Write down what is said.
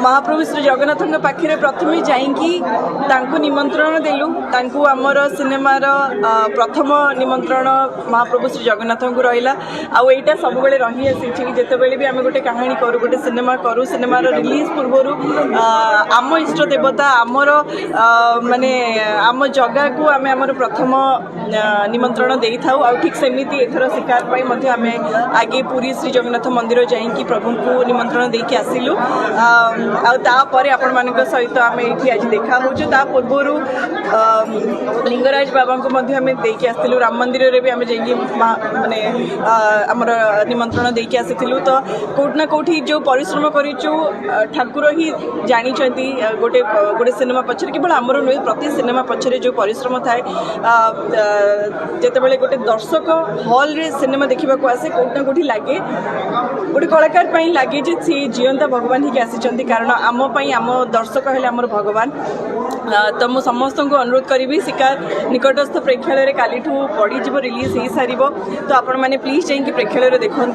महाप्रभु श्री जगन्नाथ पाखे प्रथम जाइकी निमंत्रण देलु आमर सिनेमार प्रथम निमंत्रण महाप्रभु श्री जगन्नाथ को रहा आईटा सब रही आसी जितेबले भी आम गोटे कहानी करूँ गोटे सिनेमा करूँ सिनेमार रिलीज पूर्वर आम इष्ट देवता आमर माने आम जगह को आम आमर प्रथम निमंत्रण दे था ठीक सेमती एथर शिकार आम आगे पुरी श्री जगन्नाथ मंदिर जाइकी प्रभु को निमंत्रण देके आसिलु आपर आपण मान सहित आम ये आज देखा हो पूर्वर लिंगराज बाबा को देके आसलु राम मंदिर रे भी आम जाइए माने आमर निमंत्रण देके आसीलु तो कोठना कोठी जो परिश्रम करूँ ठाकुर ही जानी गोटे गोटे सिनेमा पछरे केवल आमर नुहे प्रति सिनेमा पछरे जो परिश्रम थाए जितेबाला गोटे दर्शक हॉल रे सिनेमा देखा आसे कोठना कोठी लगे गोटे कलाकार लगे जे सी जीवंता भगवान ही आसी कारण आम आम दर्शक है आमर भगवान तो मु समस्त को अनुरोध करी शिकार निकटस्थ प्रेक्षालय काली बढ़ी रिलीज हो सार तो आपण मैंने प्लीज जाइए प्रेक्षालय देखूँ।